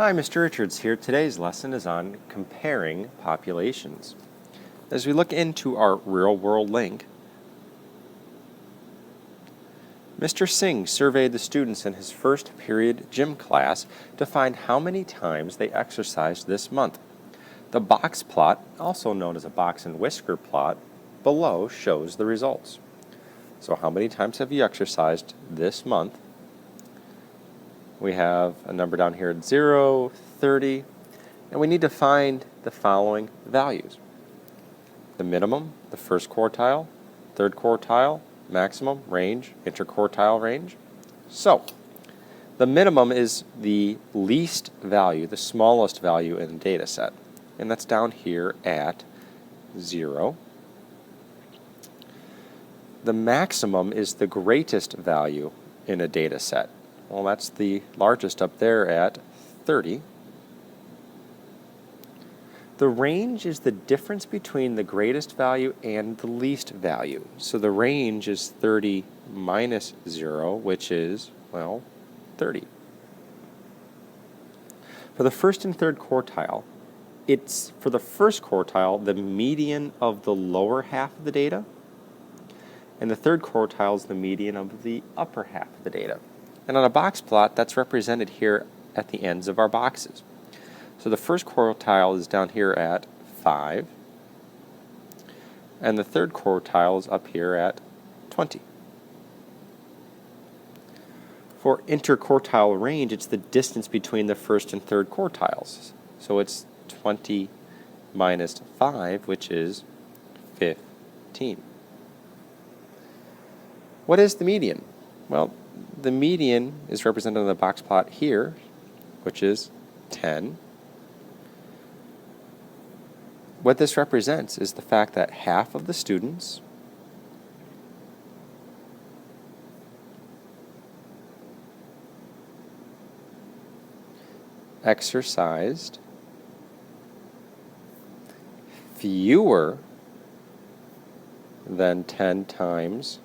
Hi, Mr. Richards here. Today's lesson is on comparing populations. As we look into our real-world link, Mr. Singh surveyed the students in his first period gym class to find how many times they exercised this month. The box plot, also known as a box and whisker plot, below shows the results. So how many times have you exercised this month? We have a number down here at 0, 30, and we need to find the following values. The minimum, the first quartile, third quartile, maximum, range, interquartile range. So, the minimum is the least value, the smallest value in the data set, and that's down here at 0. The maximum is the greatest value in a data set. Well, that's the largest up there at 30. The range is the difference between the greatest value and the least value. So the range is 30 minus 0, which is, well, 30. For the first and third quartile, it's, for the first quartile, the median of the lower half of the data, and the third quartile is the median of the upper half of the data. And on a box plot, that's represented here at the ends of our boxes. So the first quartile is down here at 5, and the third quartile is up here at 20. For interquartile range, it's the distance between the first and third quartiles. So it's 20 minus 5, which is 15. What is the median? Well, the median is represented on the box plot here, which is 10. What this represents is the fact that half of the students exercised fewer than 10 times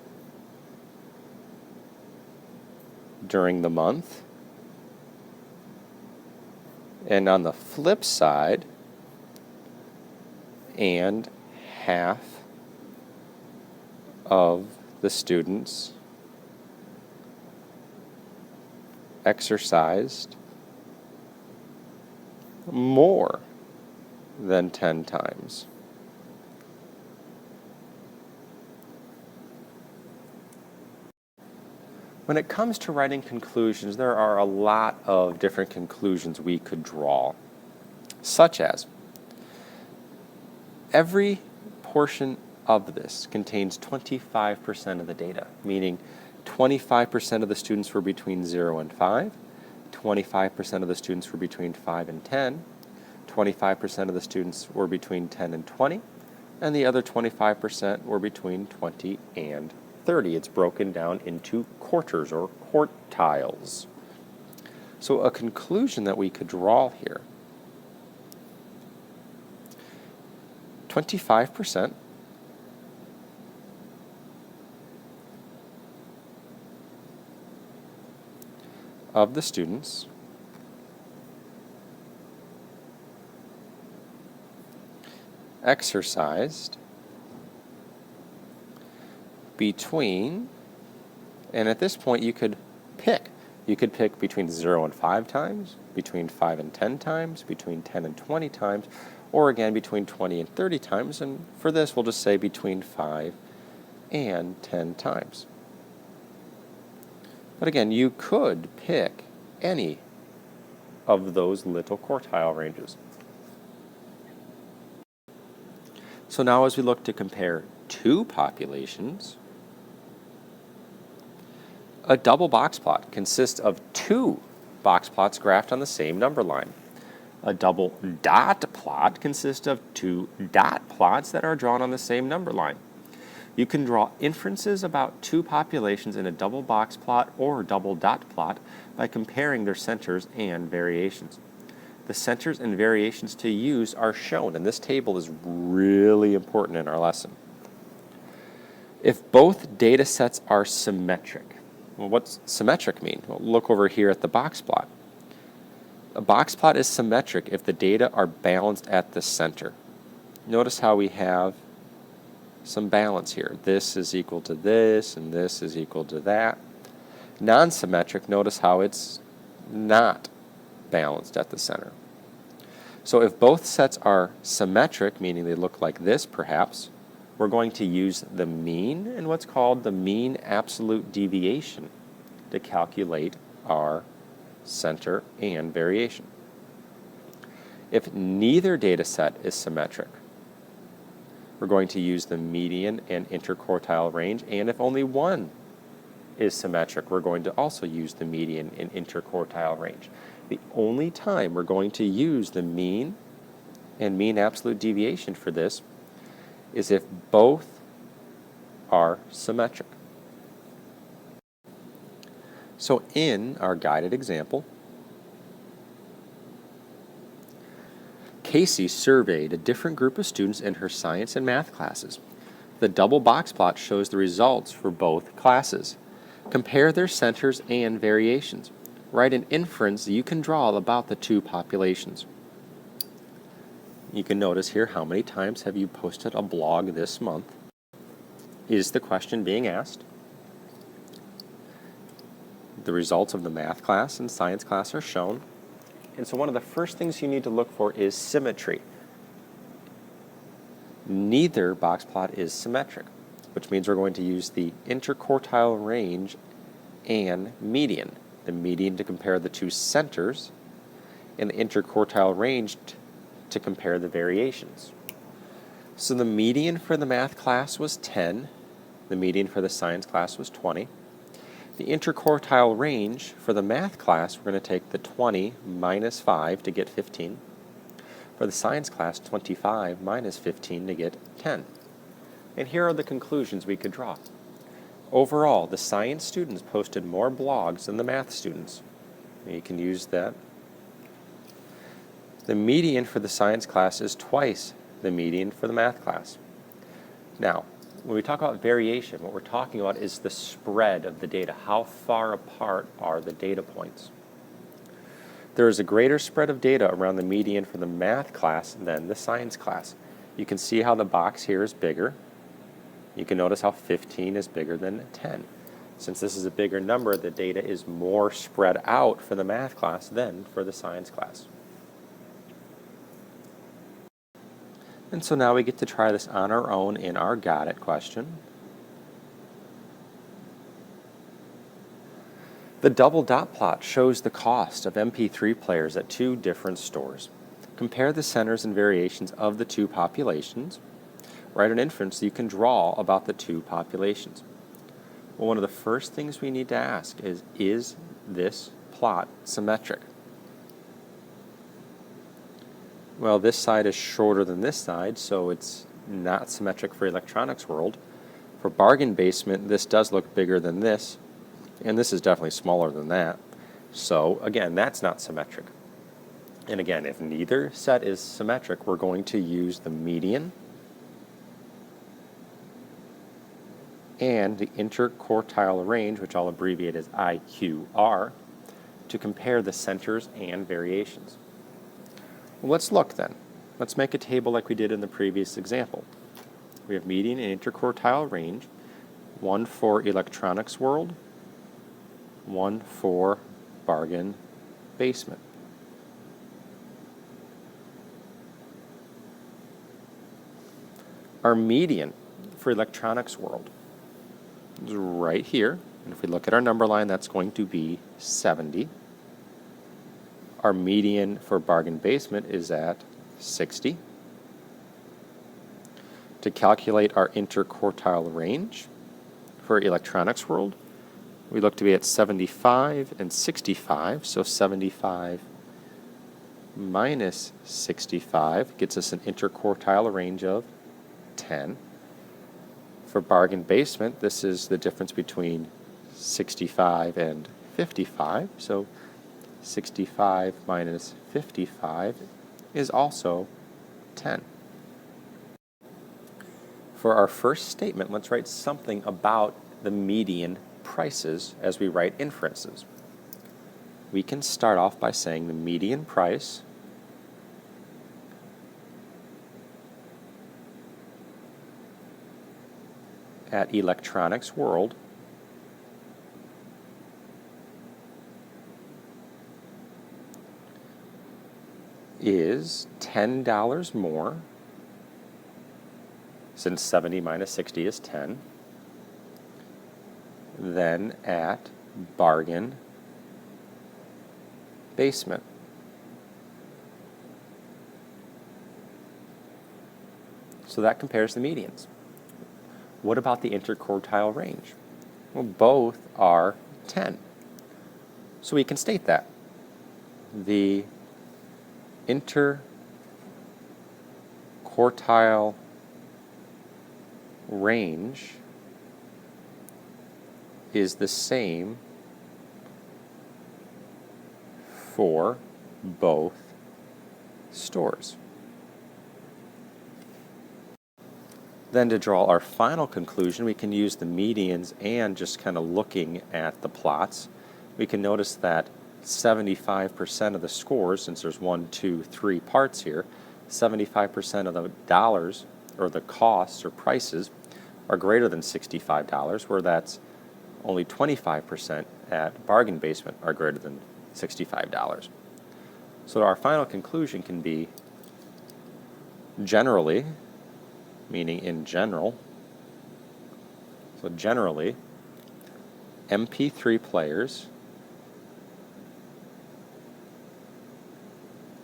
during the month. And on the flip side, and half of the students exercised more than 10 times. When it comes to writing conclusions, there are a lot of different conclusions we could draw, such as every portion of this contains 25% of the data, meaning 25% of the students were between 0 and 5, 25% of the students were between 5 and 10, 25% of the students were between 10 and 20, and the other 25% were between 20 and 30. It's broken down into quarters or quartiles. So a conclusion that we could draw here, 25% of the students exercised between, and at this point you could pick. You could pick between 0 and 5 times, between 5 and 10 times, between 10 and 20 times, or again between 20 and 30 times, and for this we'll just say between 5 and 10 times. But again, you could pick any of those little quartile ranges. So now as we look to compare two populations, a double box plot consists of two box plots graphed on the same number line. A double dot plot consists of two dot plots that are drawn on the same number line. You can draw inferences about two populations in a double box plot or double dot plot by comparing their centers and variations. The centers and variations to use are shown, and this table is really important in our lesson. If both data sets are symmetric, well, what's symmetric mean? Well, look over here at the box plot. A box plot is symmetric if the data are balanced at the center. Notice how we have some balance here. This is equal to this, and this is equal to that. Non-symmetric, notice how it's not balanced at the center. So if both sets are symmetric, meaning they look like this perhaps, we're going to use the mean and what's called the mean absolute deviation to calculate our center and variation. If neither data set is symmetric, we're going to use the median and interquartile range, and if only one is symmetric, we're going to also use the median and interquartile range. The only time we're going to use the mean and mean absolute deviation for this is if both are symmetric. So in our guided example, Casey surveyed a different group of students in her science and math classes. The double box plot shows the results for both classes. Compare their centers and variations. Write an inference you can draw about the two populations. You can notice here how many times have you posted a blog this month is the question being asked. The results of the math class and science class are shown. And so one of the first things you need to look for is symmetry. Neither box plot is symmetric, which means we're going to use the interquartile range and median. The median to compare the two centers, and the interquartile range to compare the variations. So the median for the math class was 10. The median for the science class was 20. The interquartile range for the math class, we're going to take the 20 minus 5 to get 15. For the science class, 25 minus 15 to get 10. And here are the conclusions we could draw. Overall, the science students posted more blogs than the math students. You can use that. The median for the science class is twice the median for the math class. Now, when we talk about variation, what we're talking about is the spread of the data. How far apart are the data points? There is a greater spread of data around the median for the math class than the science class. You can see how the box here is bigger. You can notice how 15 is bigger than 10. Since this is a bigger number, the data is more spread out for the math class than for the science class. And so now we get to try this on our own in our got it question. The double dot plot shows the cost of MP3 players at two different stores. Compare the centers and variations of the two populations. Write an inference you can draw about the two populations. Well, one of the first things we need to ask is this plot symmetric? Well, this side is shorter than this side, so it's not symmetric for electronics world. For bargain basement, this does look bigger than this, and this is definitely smaller than that. So, again, that's not symmetric. And again, if neither set is symmetric, we're going to use the median and the interquartile range, which I'll abbreviate as IQR, to compare the centers and variations. Well, let's look then. Let's make a table like we did in the previous example. We have median and interquartile range, one for electronics world, one for bargain basement. Our median for electronics world is right here, and if we look at our number line, that's going to be 70. Our median for bargain basement is at 60. To calculate our interquartile range for electronics world, we look to be at 75 and 65, so 75 minus 65 gets us an interquartile range of 10. For bargain basement, this is the difference between 65 and 55, so 65 minus 55 is also 10. For our first statement, let's write something about the median prices as we write inferences. we can start off by saying the median price at Electronics World is $10 more, since 70 minus 60 is 10, than at Bargain Basement. So that compares the medians. What about the interquartile range? Well, both are 10. So we can state that. The interquartile range is the same for both stores. Then to draw our final conclusion, we can use the medians and just kind of looking at the plots. We can notice that 75% of the scores, since there's 1, 2, 3 parts here, 75% of the dollars, or the costs or prices, are greater than $65, where that's only 25% at Bargain Basement are greater than $65. So our final conclusion can be generally, meaning in general, so generally, MP3 players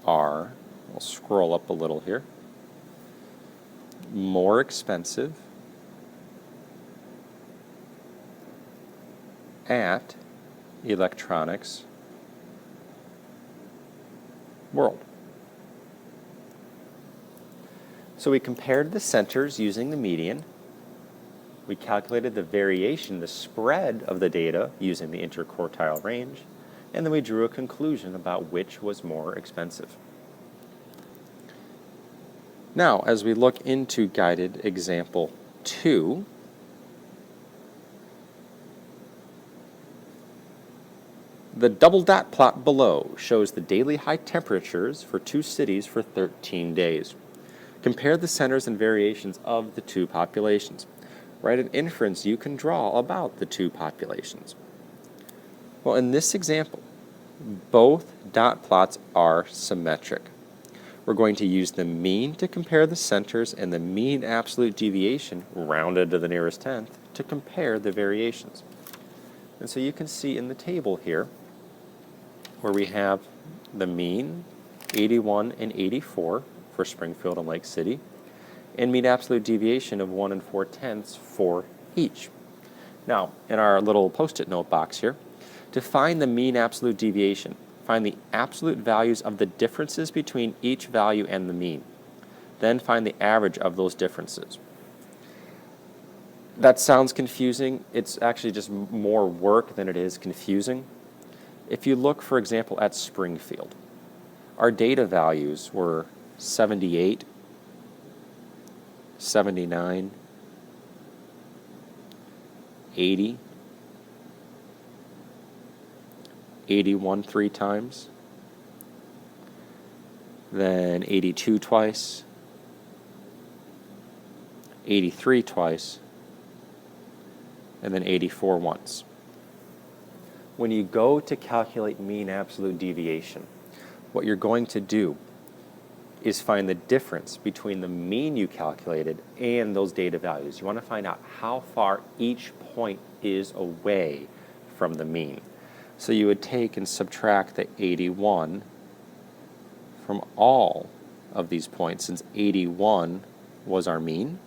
are, I'll scroll up a little here, more expensive at Electronics World. So we compared the centers using the median. We calculated the variation, the spread of the data using the interquartile range, and then we drew a conclusion about which was more expensive. Now, as we look into guided example 2, the double dot plot below shows the daily high temperatures for 2 cities for 13 days. Compare the centers and variations of the 2 populations. Write an inference you can draw about the 2 populations. Well, in this example, both dot plots are symmetric. We're going to use the mean to compare the centers and the mean absolute deviation, rounded to the nearest tenth, to compare the variations. And so you can see in the table here, where we have the mean, 81 and 84 for Springfield and Lake City, and mean absolute deviation of 1 4/10 for each. Now, in our little post-it note box here, to find the mean absolute deviation, find the absolute values of the differences between each value and the mean. Then find the average of those differences. That sounds confusing. It's actually just more work than it is confusing. If you look, for example, at Springfield, our data values were 78, 79, 80, 81 3 times, then 82 twice, 83 twice, and then 84 once. When you go to calculate mean absolute deviation, what you're going to do is find the difference between the mean you calculated and those data values. You want to find out how far each point is away from the mean. So you would take and subtract the 81 from all of these points, since 81 was our mean.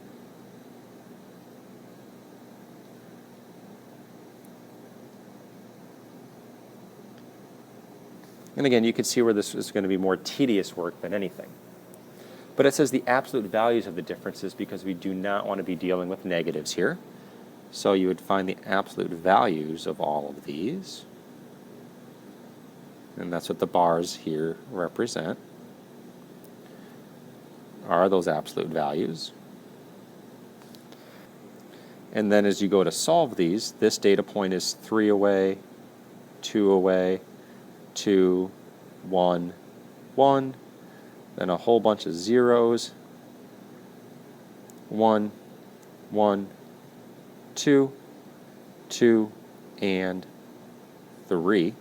And again, you can see where this is going to be more tedious work than anything. But it says the absolute values of the differences because we do not want to be dealing with negatives here. So you would find the absolute values of all of these. And that's what the bars here represent, are those absolute values. And then as you go to solve these, this data point is 3 away, 2 away, 2, 1, 1, then a whole bunch of zeros, 1, 1, 2, 2, and 3.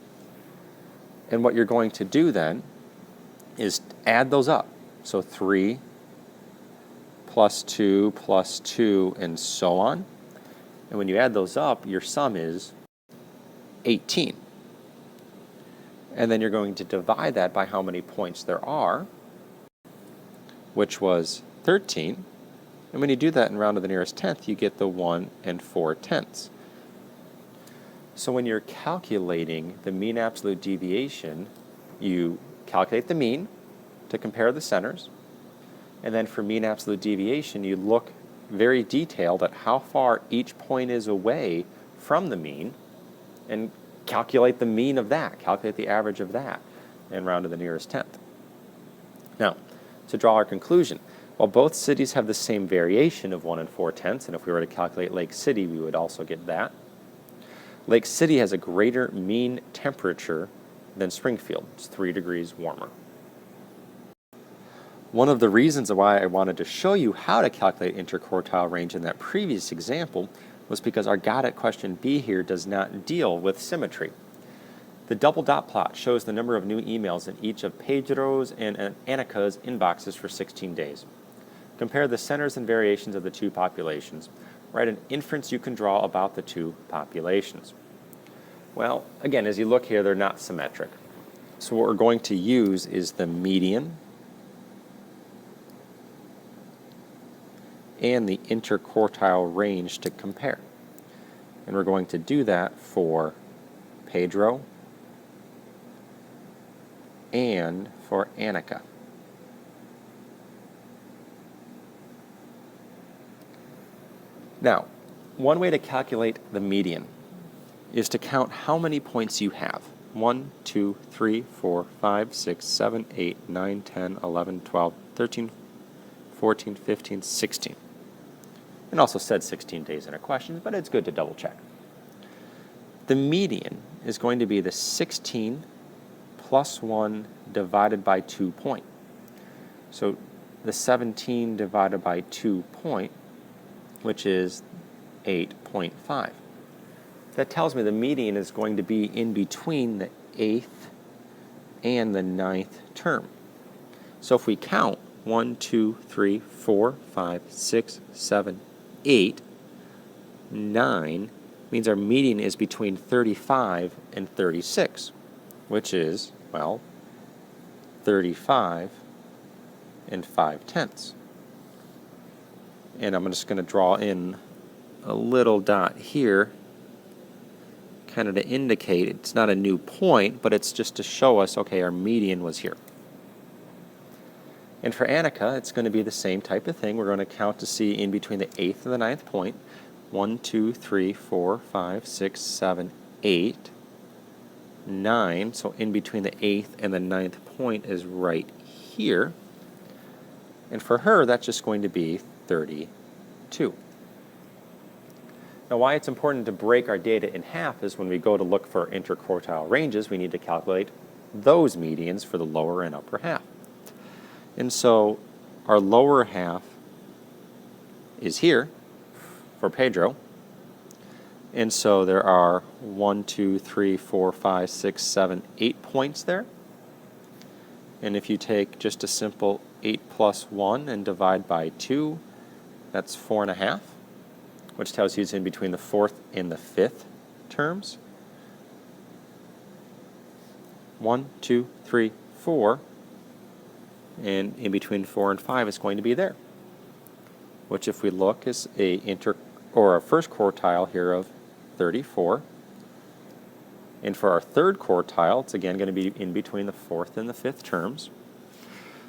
And what you're going to do then is add those up. So 3 plus 2 plus 2 and so on. And when you add those up, your sum is 18. And then you're going to divide that by how many points there are, which was 13. And when you do that and round to the nearest tenth, you get the 1 4/10. So when you're calculating the mean absolute deviation, you calculate the mean to compare the centers. And then for mean absolute deviation, you look very detailed at how far each point is away from the mean and calculate the mean of that, calculate the average of that, and round to the nearest tenth. Now, to draw our conclusion, while both cities have the same variation of 1 4/10, and if we were to calculate Lake City, we would also get that, Lake City has a greater mean temperature than Springfield. It's 3 degrees warmer. One of the reasons why I wanted to show you how to calculate interquartile range in that previous example was because our got it question B here does not deal with symmetry. The double dot plot shows the number of new emails in each of Pedro's and Annika's inboxes for 16 days. Compare the centers and variations of the two populations. Write an inference you can draw about the two populations. Well, again, as you look here, they're not symmetric. So what we're going to use is the median and the interquartile range to compare. And we're going to do that for Pedro and for Annika. Now, one way to calculate the median is to count how many points you have. 1, 2, 3, 4, 5, 6, 7, 8, 9, 10, 11, 12, 13, 14, 15, 16. And also said 16 days in a question, but it's good to double check. The median is going to be the 16 plus 1 divided by 2 point. So the 17 divided by 2 point, which is 8.5. That tells me the median is going to be in between the 8th and the 9th term. So if we count 1, 2, 3, 4, 5, 6, 7, 8, 9 means our median is between 35 and 36, which is, well, 35 and 5/10. And I'm just going to draw in a little dot here, kind of to indicate it's not a new point, but it's just to show us, okay, our median was here. And for Annika, it's going to be the same type of thing. We're going to count to see in between the 8th and the 9th point. 1, 2, 3, 4, 5, 6, 7, 8, 9. So in between the 8th and the 9th point is right here. And for her, that's just going to be 32. Now, why it's important to break our data in half is when we go to look for interquartile ranges, we need to calculate those medians for the lower and upper half. And so our lower half is here for Pedro. And so there are 1, 2, 3, 4, 5, 6, 7, 8 points there. And if you take just a simple 8 plus 1 and divide by 2, that's 4.5, which tells you it's in between the 4th and the 5th terms. 1, 2, 3, 4, and in between 4 and 5 is going to be there, which if we look is a first quartile here of 34. And for our third quartile, it's again going to be in between the 4th and the 5th terms.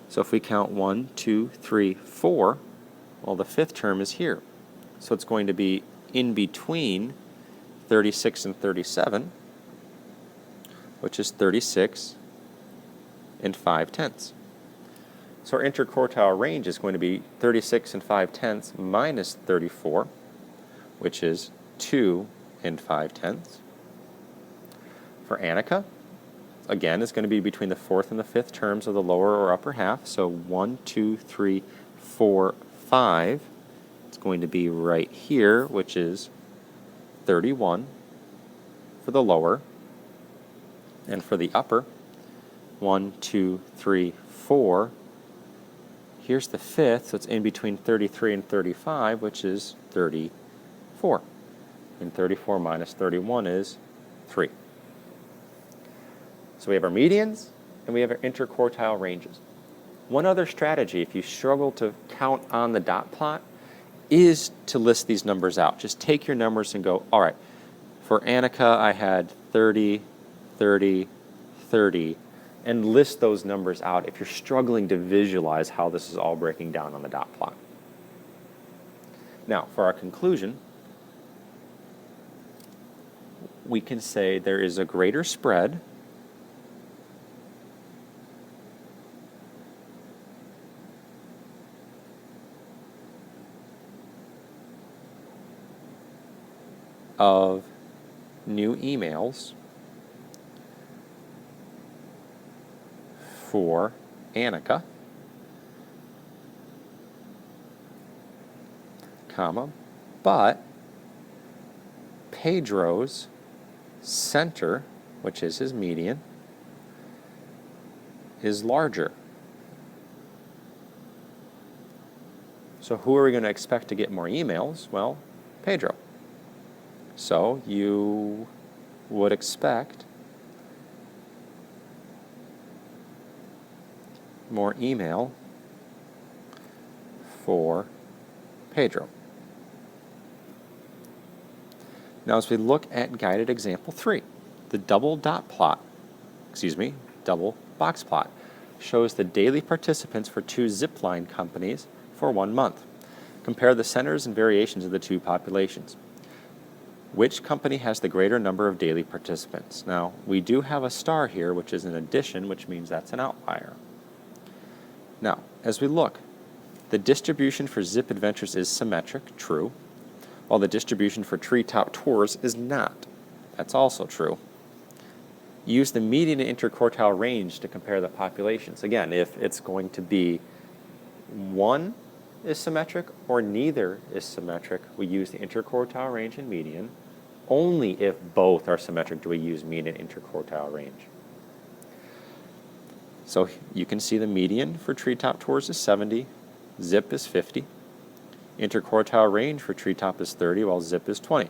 So if we count 1, 2, 3, 4, well, the 5th term is here. So it's going to be in between 36 and 37, which is 36 and 5/10. So our interquartile range is going to be 36 and 5/10 minus 34, which is 2 and 5/10. For Annika, again, is going to be between the fourth and the fifth terms of the lower or upper half. So 1, 2, 3, 4, 5. It's going to be right here, which is 31 for the lower. And for the upper, 1, 2, 3, 4. Here's the fifth, so it's in between 33 and 35, which is 34. And 34 minus 31 is 3. So we have our medians, and we have our interquartile ranges. One other strategy, if you struggle to count on the dot plot, is to list these numbers out. Just take your numbers and go, all right, for Annika, I had 30, 30, 30, and list those numbers out if you're struggling to visualize how this is all breaking down on the dot plot. Now, for our conclusion, we can say there is a greater spread of new emails for Annika, comma, but Pedro's center, which is his median, is larger. So who are we going to expect to get more emails? Well, Pedro. So you would expect more email for Pedro. Now as we look at guided example 3, the double box plot shows the daily participants for 2 zipline companies for 1 month. Compare the centers and variations of the 2 populations. Which company has the greater number of daily participants? Now, we do have a star here, which is an addition, which means that's an outlier. Now, as we look, the distribution for Zip Adventures is symmetric, true, while the distribution for Treetop Tours is not. That's also true. Use the median and interquartile range to compare the populations. Again, if it's going to be one is symmetric or neither is symmetric, we use the interquartile range and median. Only if both are symmetric do we use mean and interquartile range. So you can see the median for Treetop Tours is 70, Zip is 50. Interquartile range for Treetop is 30, while Zip is 20.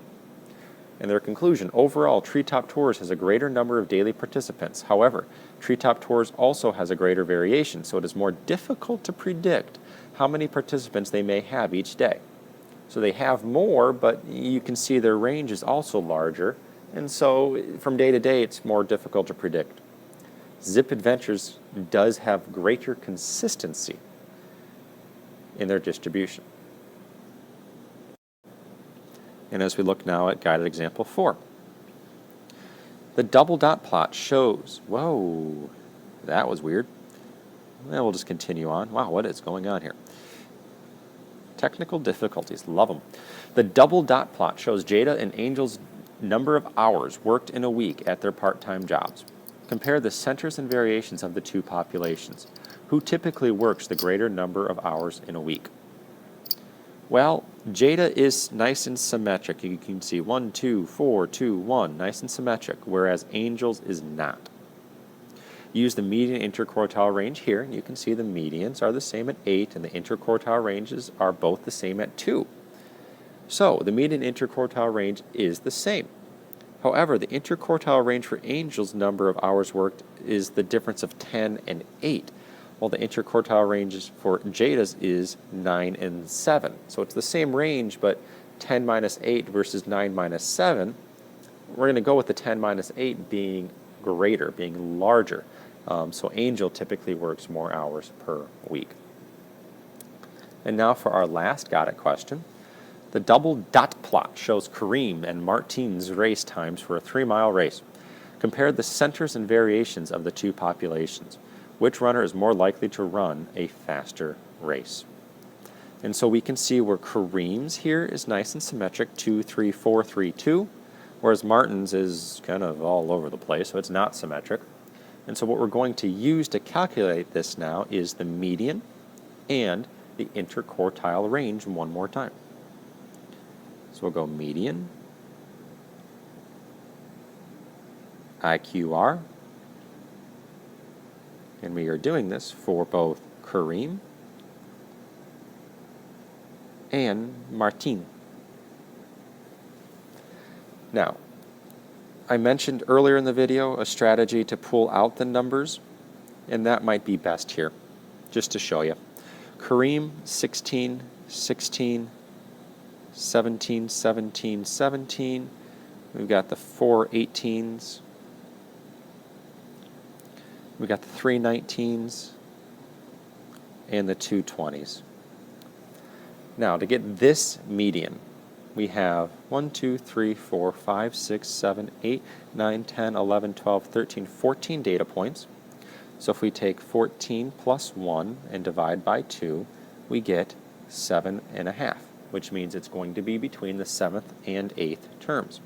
And their conclusion, overall, Treetop Tours has a greater number of daily participants. However, Treetop Tours also has a greater variation, so it is more difficult to predict how many participants they may have each day. So they have more, but you can see their range is also larger, and so from day to day it's more difficult to predict. Zip Adventures does have greater consistency in their distribution. And as we look now at guided example 4, the double dot plot shows, whoa, that was weird. Well, we'll just continue on. Wow, what is going on here? Technical difficulties, love them. The double dot plot shows Jada and Angel's number of hours worked in a week at their part-time jobs. Compare the centers and variations of the 2 populations. Who typically works the greater number of hours in a week? Well, Jada is nice and symmetric. You can see 1, 2, 4, 2, 1, nice and symmetric, whereas Angel's is not. Use the median interquartile range here, and you can see the medians are the same at 8, and the interquartile ranges are both the same at 2. So the median interquartile range is the same. However, the interquartile range for Angel's number of hours worked is the difference of 10 and 8, while the interquartile range for Jada's is 9 and 7. So it's the same range, but 10 minus 8 versus 9 minus 7. We're going to go with the 10 minus 8 being greater, being larger. So Angel typically works more hours per week. And now for our last got it question. The double dot plot shows Kareem and Martine's race times for a 3-mile race. Compare the centers and variations of the 2 populations. Which runner is more likely to run a faster race? And so we can see where Kareem's here is nice and symmetric, 2, 3, 4, 3, 2, whereas Martin's is kind of all over the place, so it's not symmetric. And so what we're going to use to calculate this now is the median and the interquartile range one more time. So we'll go median, IQR, and we are doing this for both Kareem and Martin. Now, I mentioned earlier in the video a strategy to pull out the numbers, and that might be best here, just to show you. Kareem, 16, 16, 17, 17, 17. We've got the 4 18s. We've got the 3 19s and the 2 20s. Now, to get this median, we have 1, 2, 3, 4, 5, 6, 7, 8, 9, 10, 11, 12, 13, 14 data points. So if we take 14 plus 1 and divide by 2, we get 7.5, which means it's going to be between the 7th and 8th terms.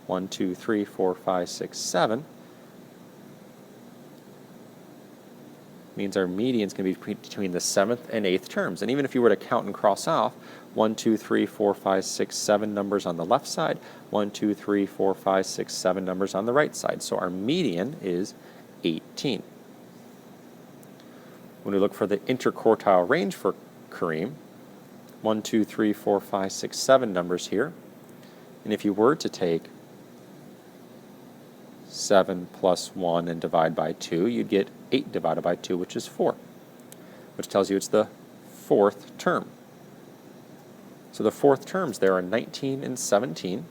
1, 2, 3, 4, 5, 6, 7 means our median is going to be between the 7th and 8th terms. And even if you were to count and cross off 1, 2, 3, 4, 5, 6, 7 numbers on the left side, 1, 2, 3, 4, 5, 6, 7 numbers on the right side. So our median is 18. When we look for the interquartile range for Kareem, 1, 2, 3, 4, 5, 6, 7 numbers here. And if you were to take 7 plus 1 and divide by 2, you'd get 8 divided by 2, which is 4, which tells you it's the 4th term. So the 4th terms there are 19 and 17.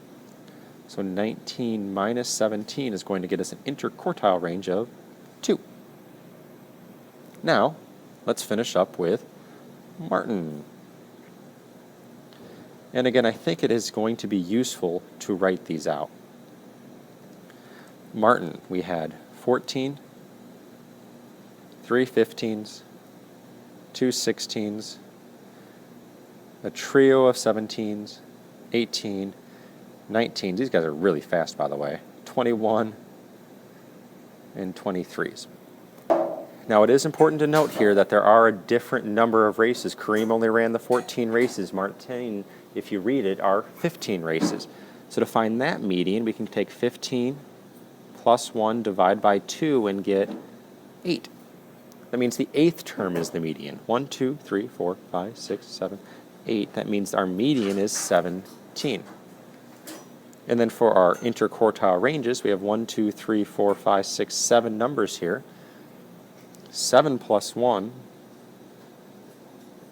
So 19 minus 17 is going to get us an interquartile range of 2. Now, let's finish up with Martin. And again, I think it is going to be useful to write these out. Martin, we had 14, 3 15s, 2 16s, a trio of 17s, 18, 19. These guys are really fast, by the way. 21 and 23s. Now, it is important to note here that there are a different number of races. Kareem only ran the 14 races. Martin, if you read it, are 15 races. So to find that median, we can take 15 plus 1, divide by 2, and get 8. That means the 8th term is the median. 1, 2, 3, 4, 5, 6, 7, 8. That means our median is 17. And then for our interquartile ranges, we have 1, 2, 3, 4, 5, 6, 7 numbers here. 7 plus 1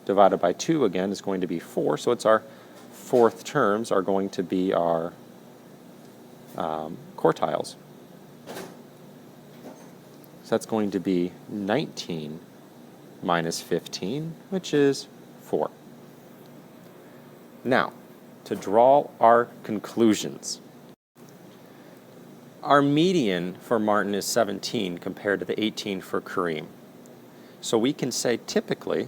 divided by 2 again is going to be 4, so it's our 4th terms are going to be our quartiles. So that's going to be 19 minus 15, which is 4. Now, to draw our conclusions. Our median for Martin is 17 compared to the 18 for Kareem. So we can say typically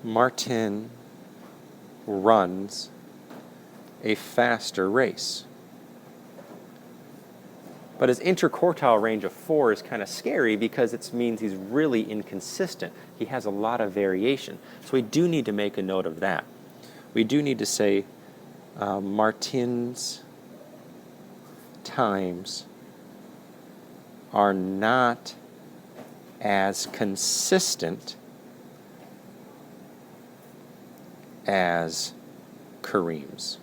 Martin runs a faster race. But his interquartile range of 4 is kind of scary because it means he's really inconsistent. He has a lot of variation. So we do need to make a note of that. We do need to say Martin's times are not as consistent as Kareem's.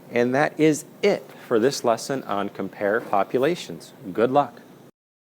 And that is it for this lesson on compare populations. Good luck.